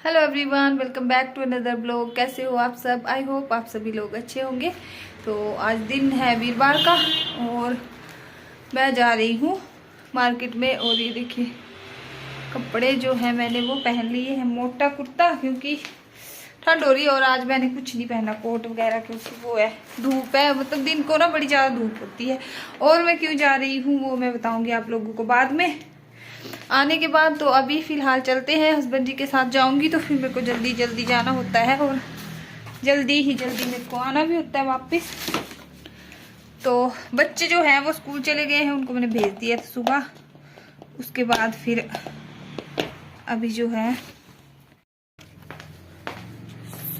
Hello everyone, welcome back to another blog. कैसे हो आप सब? आई होप आप सभी लोग अच्छे होंगे। तो आज दिन है वीरवार का और मैं जा रही हूँ मार्केट में। और ये देखिए कपड़े जो है मैंने वो पहन लिए हैं, मोटा कुर्ता, क्योंकि ठंड हो रही है। और आज मैंने कुछ नहीं पहना, कोट वगैरह, क्योंकि वो है धूप है, मतलब दिन को ना बड़ी ज़्यादा धूप होती है। और मैं क्यों जा रही हूँ वो मैं बताऊँगी आप लोगों को बाद में, आने के बाद। तो अभी फिलहाल चलते हैं, हस्बैंड जी के साथ जाऊंगी तो फिर मेरे को जल्दी जल्दी जाना होता है और जल्दी मेरे को आना भी होता है वापस। तो बच्चे जो हैं वो स्कूल चले गए हैं, उनको मैंने भेज दिया था सुबह। उसके बाद फिर अभी जो है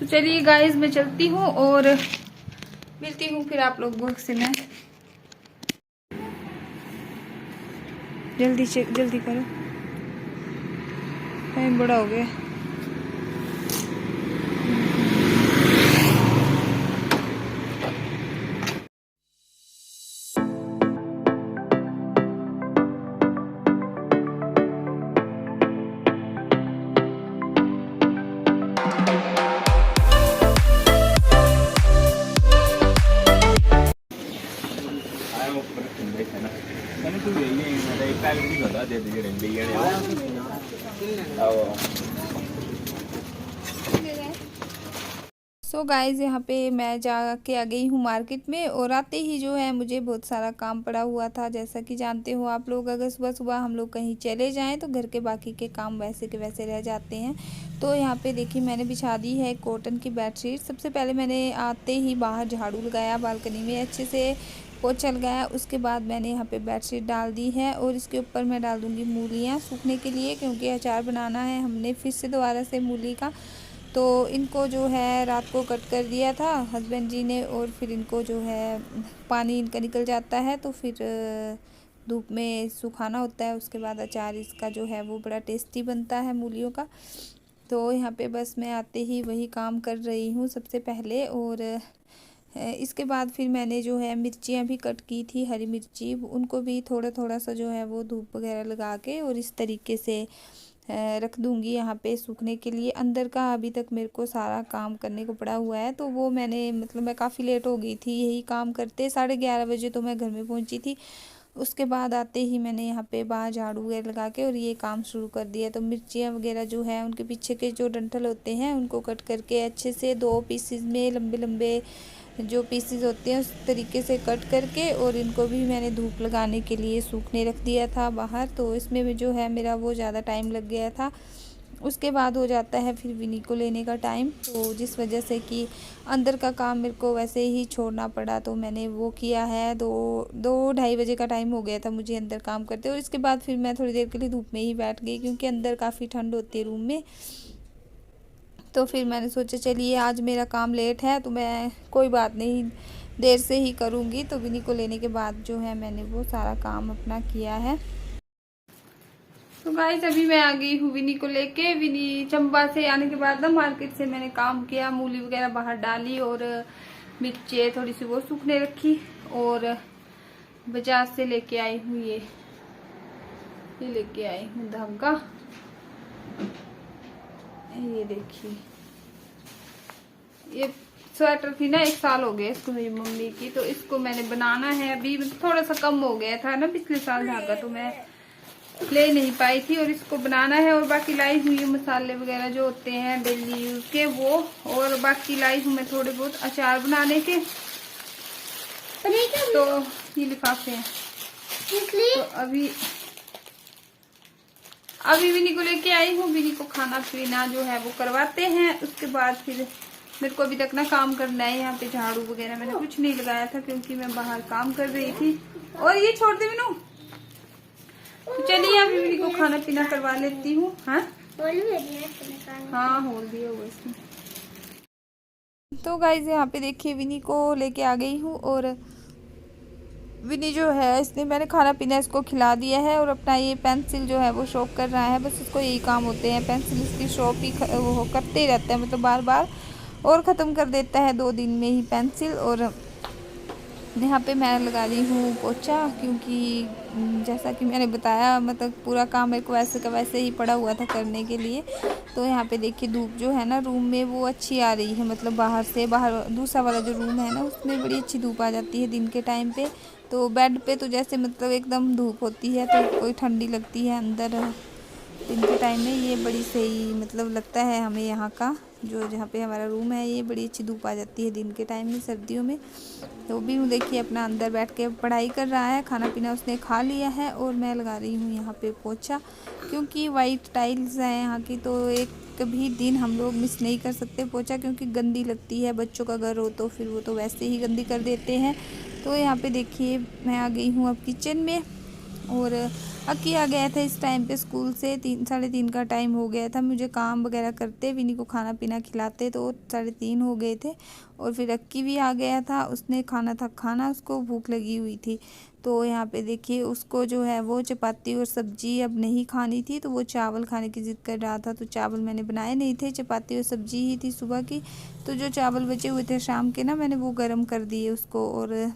तो चलिए गाइस मैं चलती हूँ और मिलती हूँ फिर आप लोगों से। मैं जल्दी करो, टाइम बड़ा हो गया। सो गाइज़ यहाँ पे मैं जाके आ गई हूँ मार्केट में। और आते ही जो है मुझे बहुत सारा काम पड़ा हुआ था। जैसा कि जानते हो आप लोग, अगर सुबह सुबह हम लोग कहीं चले जाएं तो घर के बाकी के काम वैसे के वैसे रह जाते हैं। तो यहाँ पे देखिए मैंने बिछा दी है कॉटन की बेडशीट। सबसे पहले मैंने आते ही बाहर झाड़ू लगाया, बालकनी में अच्छे से पोछा लगाया। उसके बाद मैंने यहाँ पे बेडशीट डाल दी है और इसके ऊपर मैं डाल दूँगी मूलियाँ सूखने के लिए, क्योंकि अचार बनाना है हमने फिर से दोबारा से मूली का। तो इनको जो है रात को कट कर दिया था हस्बैंड जी ने, और फिर इनको जो है पानी इनका निकल जाता है तो फिर धूप में सुखाना होता है। उसके बाद अचार इसका जो है वो बड़ा टेस्टी बनता है मूलियों का। तो यहाँ पे बस मैं आते ही वही काम कर रही हूँ सबसे पहले। और इसके बाद फिर मैंने जो है मिर्चियाँ भी कट की थी, हरी मिर्ची, उनको भी थोड़ा थोड़ा सा जो है वो धूप वगैरह लगा के और इस तरीके से रख दूंगी यहाँ पे सूखने के लिए। अंदर का अभी तक मेरे को सारा काम करने को पड़ा हुआ है, तो वो मैंने मतलब मैं काफ़ी लेट हो गई थी यही काम करते। 11:30 बजे तो मैं घर में पहुँची थी। उसके बाद आते ही मैंने यहाँ पे बाहर झाड़ू वगैरह लगा के और ये काम शुरू कर दिया। तो मिर्चियाँ वगैरह जो है उनके पीछे के जो डंठल होते हैं उनको कट करके अच्छे से 2 पीसेस में लंबे लंबे जो पीसेस होते हैं उस तरीके से कट करके, और इनको भी मैंने धूप लगाने के लिए सूखने रख दिया था बाहर। तो इसमें भी जो है मेरा वो ज़्यादा टाइम लग गया था। उसके बाद हो जाता है फिर विनी को लेने का टाइम, तो जिस वजह से कि अंदर का काम मेरे को वैसे ही छोड़ना पड़ा, तो मैंने वो किया है। 2-2:30 बजे का टाइम हो गया था मुझे अंदर काम करते। और इसके बाद फिर मैं थोड़ी देर के लिए धूप में ही बैठ गई, क्योंकि अंदर काफ़ी ठंड होती है रूम में। तो फिर मैंने सोचा चलिए आज मेरा काम लेट है तो मैं कोई बात नहीं देर से ही करूँगी। तो विनी को लेने के बाद जो है मैंने वो सारा काम अपना किया है। तो गाइस अभी मैं आ गई हूँ विनी को लेके। विनी चंबा से आने के बाद ना मार्केट से मैंने काम किया, मूली वगैरह बाहर डाली और मिर्चें थोड़ी सी वो सूखने रखी। और बाजार से लेके आई हूँ ये लेके आई हूँ धागा, ये देखिए। ये स्वेटर थी ना, 1 साल हो गया इसको मेरी मम्मी की, तो इसको मैंने बनाना है। अभी थोड़ा सा कम हो गया था ना पिछले साल धागा, तो मैं ले नहीं पाई थी और इसको बनाना है। और बाकी लाई हुई मसाले वगैरह जो होते हैं डेली यूज के वो, और बाकी लाई हूँ मैं थोड़े बहुत अचार बनाने के। तो ये लिफाफे हैं। तो अभी विनी को लेके आई हूँ। विनी को खाना पीना जो है वो करवाते हैं। उसके बाद फिर मेरे को अभी तक ना काम करना है। यहाँ पे झाड़ू वगैरह मैंने कुछ नहीं लगाया था, क्योंकि मैं बाहर काम कर रही थी। और ये छोड़ दे विनू। तो चलिए अभी विनी को खाना पीना करवा लेती हूँ। हाँ होल दिया हुआ इसमें। तो गाइज यहाँ पे देखिए विनी को लेके आ गई हूँ। और विनी जो है इसने मैंने खाना पीना इसको खिला दिया है। और अपना ये पेंसिल जो है वो शॉर्प कर रहा है। बस इसको यही काम होते हैं, पेंसिल इसकी शॉर्प ही वो करते ही रहता है, मतलब बार बार, और ख़त्म कर देता है 2 दिन में ही पेंसिल। और यहाँ पे मैं लगा रही हूँ पोछा, क्योंकि जैसा कि मैंने बताया मतलब पूरा काम मेरे को वैसे का वैसे ही पड़ा हुआ था करने के लिए। तो यहाँ पे देखिए धूप जो है ना रूम में वो अच्छी आ रही है, मतलब बाहर दूसरा वाला जो रूम है ना उसमें बड़ी अच्छी धूप आ जाती है दिन के टाइम पे। तो बेड पे तो जैसे मतलब एकदम धूप होती है तो कोई ठंडी लगती है अंदर दिन के टाइम में। ये बड़ी सही मतलब लगता है हमें यहाँ का, जो जहाँ पे हमारा रूम है ये बड़ी अच्छी धूप आ जाती है दिन के टाइम में सर्दियों में। तो भी हूँ देखिए अपना अंदर बैठ के पढ़ाई कर रहा है, खाना पीना उसने खा लिया है और मैं लगा रही हूँ यहाँ पे पोछा, क्योंकि वाइट टाइल्स है यहाँ की तो एक भी दिन हम लोग मिस नहीं कर सकते पोछा, क्योंकि गंदी लगती है। बच्चों का घर हो तो फिर वो तो वैसे ही गंदी कर देते हैं। तो यहाँ पे देखिए मैं आ गई हूँ अब किचन में, और अक्की आ गया था इस टाइम पे स्कूल से, 3 साढ़े 3 का टाइम हो गया था। मुझे काम वगैरह करते विनी को खाना पीना खिलाते तो 3:30 हो गए थे। और फिर अक्की भी आ गया था, उसने खाना उसको भूख लगी हुई थी। तो यहाँ पे देखिए उसको जो है वो चपाती और सब्जी अब नहीं खानी थी, तो वो चावल खाने की ज़िद कर रहा था। तो चावल मैंने बनाए नहीं थे, चपाती और सब्जी ही थी सुबह की। तो जो चावल बचे हुए थे शाम के ना मैंने वो गर्म कर दिए उसको, और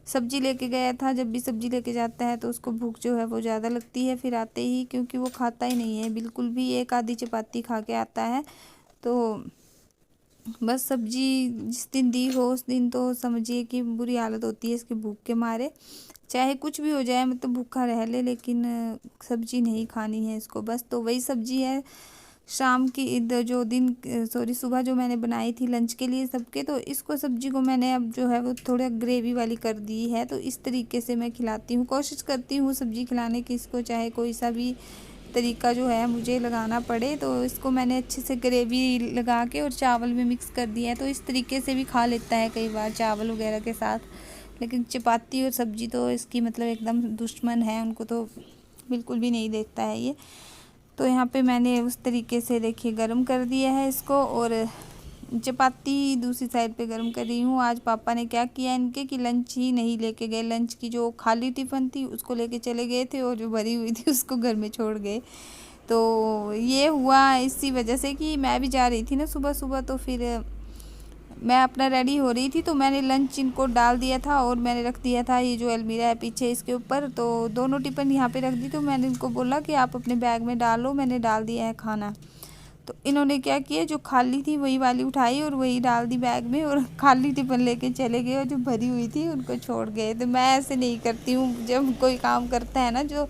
सब्जी लेके गया था। जब भी सब्जी लेके जाता है तो उसको भूख जो है वो ज़्यादा लगती है फिर आते ही, क्योंकि वो खाता ही नहीं है बिल्कुल भी, एक आधी चपाती खा के आता है। तो बस सब्जी जिस दिन दी हो उस दिन तो समझिए कि बुरी हालत होती है इसकी भूख के मारे। चाहे कुछ भी हो जाए मतलब भूखा रह ले, लेकिन सब्जी नहीं खानी है इसको बस। तो वही सब्जी है शाम की सुबह जो मैंने बनाई थी लंच के लिए सबके। तो इसको सब्जी को मैंने अब जो है वो थोड़ा ग्रेवी वाली कर दी है। तो इस तरीके से मैं खिलाती हूँ, कोशिश करती हूँ सब्जी खिलाने की इसको, चाहे कोई सा भी तरीका जो है मुझे लगाना पड़े। तो इसको मैंने अच्छे से ग्रेवी लगा के और चावल में मिक्स कर दिया है, तो इस तरीके से भी खा लेता है कई बार चावल वगैरह के साथ। लेकिन चपाती और सब्जी तो इसकी मतलब एकदम दुश्मन है, उनको तो बिल्कुल भी नहीं देखता है ये। तो यहाँ पे मैंने उस तरीके से देखिए गरम कर दिया है इसको, और चपाती दूसरी साइड पे गरम कर रही हूँ। आज पापा ने क्या किया इनके कि लंच ही नहीं लेके गए, लंच की जो खाली टिफ़िन थी उसको लेके चले गए थे, और जो भरी हुई थी उसको घर में छोड़ गए। तो ये हुआ इसी वजह से कि मैं भी जा रही थी ना सुबह सुबह, तो फिर मैं अपना रेडी हो रही थी तो मैंने लंच इनको डाल दिया था, और मैंने रख दिया था ये जो अलमीरा है पीछे इसके ऊपर। तो दोनों टिफ़िन यहाँ पे रख दी, तो मैंने इनको बोला कि आप अपने बैग में डालो, मैंने डाल दिया है खाना। तो इन्होंने क्या किया, जो खाली थी वही वाली उठाई और वही डाल दी बैग में, और खाली टिफ़िन लेके चले गए, और जो भरी हुई थी उनको छोड़ गए। तो मैं ऐसे नहीं करती हूँ, जब कोई काम करता है ना जो,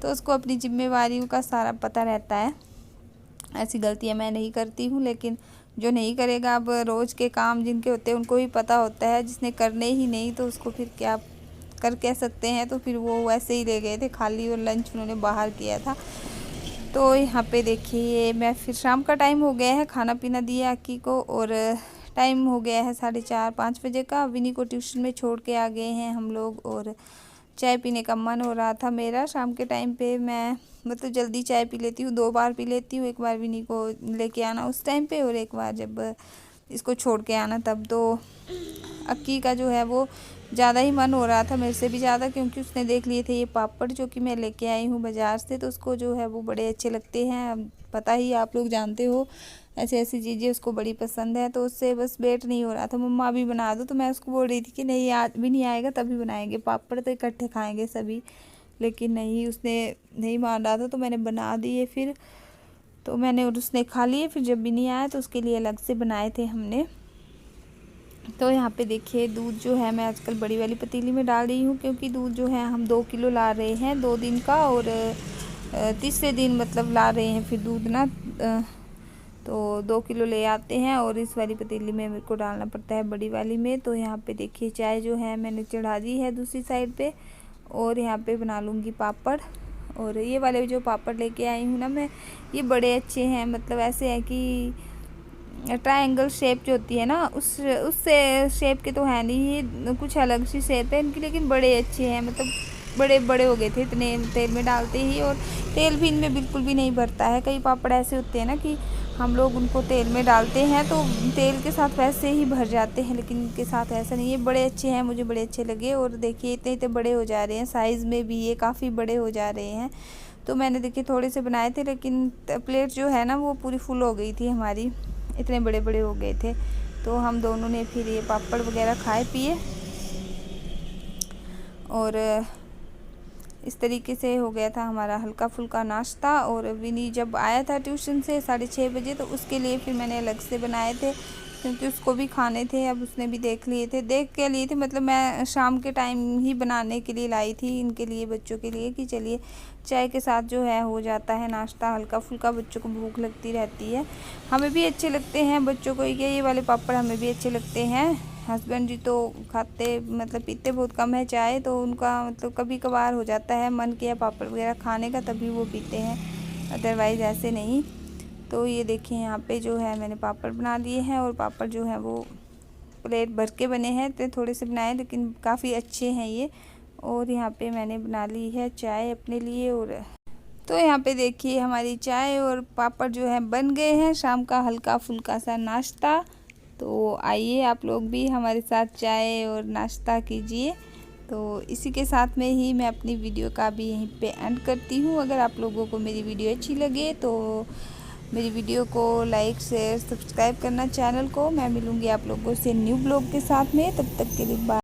तो उसको अपनी जिम्मेवारियों का सारा पता रहता है। ऐसी गलतियाँ मैं नहीं करती हूँ, लेकिन जो नहीं करेगा, अब रोज़ के काम जिनके होते हैं उनको ही पता होता है, जिसने करने ही नहीं तो उसको फिर क्या कह सकते हैं। तो फिर वो वैसे ही ले गए थे खाली, और लंच उन्होंने बाहर किया था। तो यहाँ पे देखिए मैं फिर शाम का टाइम हो गया है, खाना पीना दिया अक्की को, और टाइम हो गया है 4:30-5 बजे का। विनी को ट्यूशन में छोड़ के आ गए हैं हम लोग, और चाय पीने का मन हो रहा था मेरा शाम के टाइम पे। मैं मतलब जल्दी चाय पी लेती हूँ, 2 बार पी लेती हूँ, एक बार विनी को लेके आना उस टाइम पे, और एक बार जब इसको छोड़ के आना तब। तो अक्की का जो है वो ज़्यादा ही मन हो रहा था मेरे से भी ज़्यादा, क्योंकि उसने देख लिए थे ये पापड़ जो कि मैं लेके आई हूँ बाज़ार से, तो उसको जो है वो बड़े अच्छे लगते हैं। अब पता ही आप लोग जानते हो ऐसी ऐसी चीज़ें उसको बड़ी पसंद है, तो उससे बस वेट नहीं हो रहा था मम्मा अभी बना दो। तो मैं उसको बोल रही थी कि नहीं आज भी नहीं आएगा तभी बनाएंगे, पापड़ तो इकट्ठे खाएंगे सभी। लेकिन नहीं, उसने नहीं मान रहा था, तो मैंने बना दिए फिर। तो मैंने और उसने खा लिए, फिर जब भी नहीं आया तो उसके लिए अलग से बनाए थे हमने। तो यहाँ पे देखिए दूध जो है मैं आजकल बड़ी वाली पतीली में डाल रही हूँ, क्योंकि दूध जो है हम 2 किलो ला रहे हैं 2 दिन का, और तीसरे दिन मतलब ला रहे हैं फिर दूध ना, तो 2 किलो ले आते हैं, और इस वाली पतीली में मेरे को डालना पड़ता है बड़ी वाली में। तो यहाँ पे देखिए चाय जो है मैंने चढ़ा दी है दूसरी साइड पे, और यहाँ पे बना लूँगी पापड़। और ये वाले जो पापड़ लेके आई हूँ ना मैं, ये बड़े अच्छे हैं, मतलब ऐसे हैं कि ट्रायंगल शेप जो होती है ना उससे शेप के तो है नहीं, ये कुछ अलग सी शेप है इनकी, लेकिन बड़े अच्छे हैं। मतलब बड़े बड़े हो गए थे इतने तेल में डालते ही, और तेल भी इनमें बिल्कुल भी नहीं भरता है। कई पापड़ ऐसे होते हैं ना कि हम लोग उनको तेल में डालते हैं तो तेल के साथ वैसे ही भर जाते हैं, लेकिन इनके साथ ऐसा नहीं है। बड़े अच्छे हैं, मुझे बड़े अच्छे लगे। और देखिए इतने इतने बड़े हो जा रहे हैं, साइज़ में भी ये काफ़ी बड़े हो जा रहे हैं। तो मैंने देखिए थोड़े से बनाए थे, लेकिन प्लेट जो है ना वो पूरी फुल हो गई थी हमारी, इतने बड़े बड़े हो गए थे। तो हम दोनों ने फिर ये पापड़ वगैरह खाए पिए, और इस तरीके से हो गया था हमारा हल्का फुल्का नाश्ता। और विनी जब आया था ट्यूशन से 6:30 बजे, तो उसके लिए फिर मैंने अलग से बनाए थे, क्योंकि उसको भी खाने थे। अब उसने भी देख के लिए थे, मतलब मैं शाम के टाइम ही बनाने के लिए लाई थी इनके लिए, बच्चों के लिए, कि चलिए चाय के साथ जो है हो जाता है नाश्ता हल्का फुल्का, बच्चों को भूख लगती रहती है, हमें भी अच्छे लगते हैं, बच्चों को ये वाले पापड़ हमें भी अच्छे लगते हैं। हस्बैंड जी तो खाते, मतलब पीते बहुत कम है चाय, तो उनका मतलब कभी कभार हो जाता है मन किया पापड़ वगैरह खाने का, तभी वो पीते हैं, अदरवाइज़ ऐसे नहीं। तो ये देखिए यहाँ पे जो है मैंने पापड़ बना लिए हैं, और पापड़ जो है वो प्लेट भर के बने हैं, तो थोड़े से बनाए लेकिन काफ़ी अच्छे हैं ये। और यहाँ पे मैंने बना ली है चाय अपने लिए। और तो यहाँ पे देखिए हमारी चाय और पापड़ जो है बन गए हैं, शाम का हल्का फुल्का सा नाश्ता। तो आइए आप लोग भी हमारे साथ चाय और नाश्ता कीजिए। तो इसी के साथ में ही मैं अपनी वीडियो का भी यहीं पे एंड करती हूँ। अगर आप लोगों को मेरी वीडियो अच्छी लगे तो मेरी वीडियो को लाइक शेयर सब्सक्राइब करना चैनल को। मैं मिलूँगी आप लोगों से न्यू ब्लॉग के साथ में, तब तक के लिए बाय।